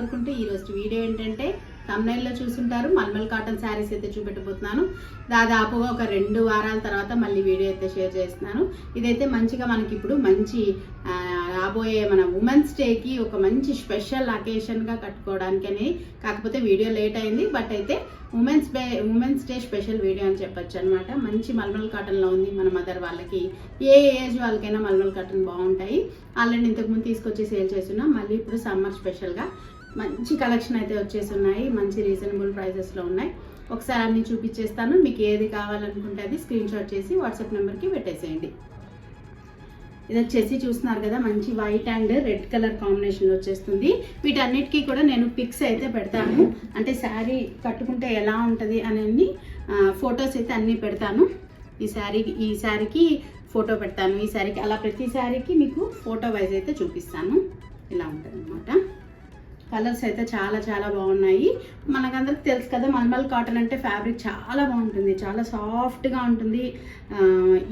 కోరుకుంటూ ఈరోజు వీడియో ఏంటంటే thumbnail లో చూసుంటారు మల్మల్ కాటన్ శారీస్ అయితే చూపెట్టబోతున్నాను. దాదాపుగా ఒక 2 వారాల తర్వాత మళ్ళీ వీడియో అయితే షేర్ చేస్తున్నాను. ఇదైతే మంచిగా మనకి ఇప్పుడు మంచి రాబోయే మన ఉమెన్స్ డేకి ఒక మంచి స్పెషల్ అకేషన్గా కట్టుకోవడానికని, కాకపోతే వీడియో లేట్ అయింది, బట్ అయితే ఉమెన్స్ డే స్పెషల్ వీడియో అని చెప్పొచ్చు అనమాట. మంచి మల్మల్ కాటన్లో ఉంది. మన మదర్ వాళ్ళకి, ఏ ఏజ్ వాళ్ళకైనా మల్మల్ కాటన్ బాగుంటాయి. ఆల్రెడీ ఇంతకుముందు తీసుకొచ్చి సేల్ చేస్తున్నాం. మళ్ళీ ఇప్పుడు సమ్మర్ స్పెషల్గా మంచి కలెక్షన్ అయితే వచ్చేసి ఉన్నాయి. మంచి రీజనబుల్ ప్రైజెస్లో ఉన్నాయి. ఒకసారి అన్ని చూపించేస్తాను. మీకు ఏది కావాలనుకుంటే అది స్క్రీన్ షాట్ చేసి వాట్సాప్ నెంబర్కి పెట్టేసేయండి. ఇది వచ్చేసి చూస్తున్నారు కదా, మంచి వైట్ అండ్ రెడ్ కలర్ కాంబినేషన్లో వచ్చేస్తుంది. వీటన్నిటికీ కూడా నేను పిక్స్ అయితే పెడతాను, అంటే శారీ కట్టుకుంటే ఎలా ఉంటుంది అని ఫొటోస్ అయితే అన్నీ పెడతాను. ఈ శారీకి ఫోటో పెడతాను, ఈ శారీకి అలా ప్రతి శారీకి మీకు ఫోటో వైజ్ అయితే చూపిస్తాను. ఇలా ఉంటుంది అనమాట. కలర్స్ అయితే చాలా చాలా బాగున్నాయి. మనకందరికి తెలుసు కదా, మల్మల్ కాటన్ అంటే ఫ్యాబ్రిక్ చాలా బాగుంటుంది, చాలా సాఫ్ట్గా ఉంటుంది.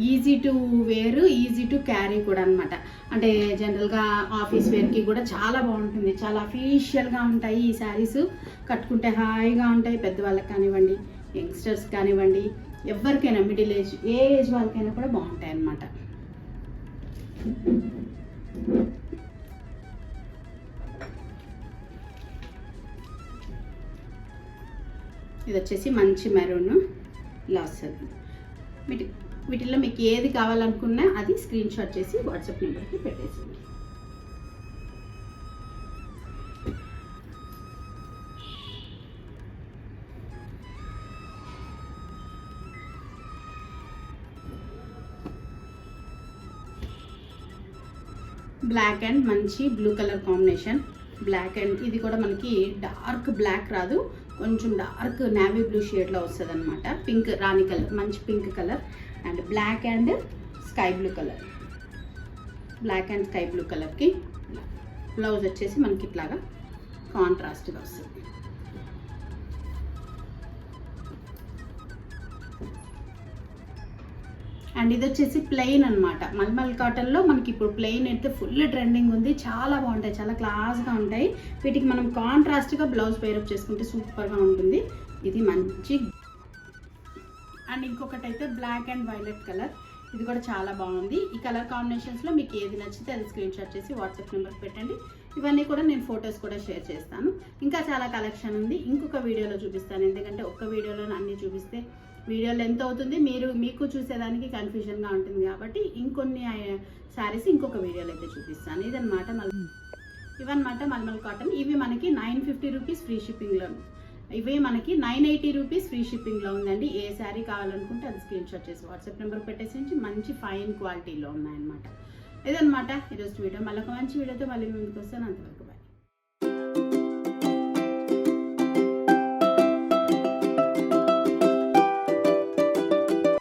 Easy to wear, easy to carry కూడా అనమాట. అంటే జనరల్గా ఆఫీస్ వేర్కి కూడా చాలా బాగుంటుంది. చాలా అఫీషియల్గా ఉంటాయి ఈ శారీస్. కట్టుకుంటే హాయిగా ఉంటాయి. పెద్దవాళ్ళకి కానివ్వండి, యంగ్స్టర్స్ కానివ్వండి, ఎవరికైనా మిడిల్ ఏజ్ ఏ ఏజ్ వాళ్ళకైనా కూడా బాగుంటాయి అన్నమాట. ఇది వచ్చేసి మంచి మెరూన్ ఇలా వస్తుంది. వీటిల్లో మీకు ఏది కావాలనుకున్నా అది స్క్రీన్ షాట్ చేసి వాట్సాప్ నెంబర్కి పెట్టేసింది. బ్లాక్ అండ్ మంచి blue colour combination. Black and ఇది కూడా మనకి డార్క్ బ్లాక్ రాదు, కొంచెం డార్క్ నేవీ బ్లూ షేడ్లో వస్తుంది అనమాట. పింక్ రాణి కలర్, మంచి pink colour and black and sky blue colour. Black and sky blue కలర్కి బ్లౌజ్ వచ్చేసి మనకి ఇట్లాగా కాంట్రాస్ట్గా వస్తుంది. అండ్ ఇది వచ్చేసి ప్లెయిన్ అనమాట. మల్మల్ కాటన్లో మనకి ఇప్పుడు ప్లెయిన్ అయితే ఫుల్ ట్రెండింగ్ ఉంది. చాలా బాగుంటాయి, చాలా క్లాస్గా ఉంటాయి. వీటికి మనం కాంట్రాస్ట్గా బ్లౌజ్ పేరప్ చేసుకుంటే సూపర్గా ఉంటుంది. ఇది మంచి. అండ్ ఇంకొకటి అయితే బ్లాక్ అండ్ వైలెట్ కలర్. ఇది కూడా చాలా బాగుంది. ఈ కలర్ కాంబినేషన్స్లో మీకు ఏది నచ్చితే అది స్క్రీన్ షాట్ చేసి వాట్సాప్ నెంబర్కి పెట్టండి. ఇవన్నీ కూడా నేను ఫొటోస్ కూడా షేర్ చేస్తాను. ఇంకా చాలా కలెక్షన్ ఉంది, ఇంకొక వీడియోలో చూపిస్తాను. ఎందుకంటే ఒక్క వీడియోలో అన్నీ చూపిస్తే వీడియోలో ఎంత అవుతుంది, మీకు చూసేదానికి కన్ఫ్యూజన్గా ఉంటుంది. కాబట్టి ఇంకొన్ని శారీస్ ఇంకొక వీడియోలో అయితే చూపిస్తాను. ఇదన్నమాట ఇవన్నమాట మల్మల్ కాటన్. ఇవి మనకి 950 రూపీస్ ఫ్రీ షిప్పింగ్లో, ఇవి మనకి 980 రూపీస్ ఫ్రీ షిప్పింగ్లో ఉందండి. ఏ శారీ కావాలనుకుంటే అది స్క్రీన్ షాట్ చేసి వాట్సాప్ నెంబర్ పెట్టేసి మంచి ఫైన్ క్వాలిటీలో ఉన్నాయన్నమాట. ఇదన్నమాట ఈరోజు వీడియో. మళ్ళీ ఒక మంచి వీడియోతో మళ్ళీ ముందుకు వస్తాను. అంతవరకు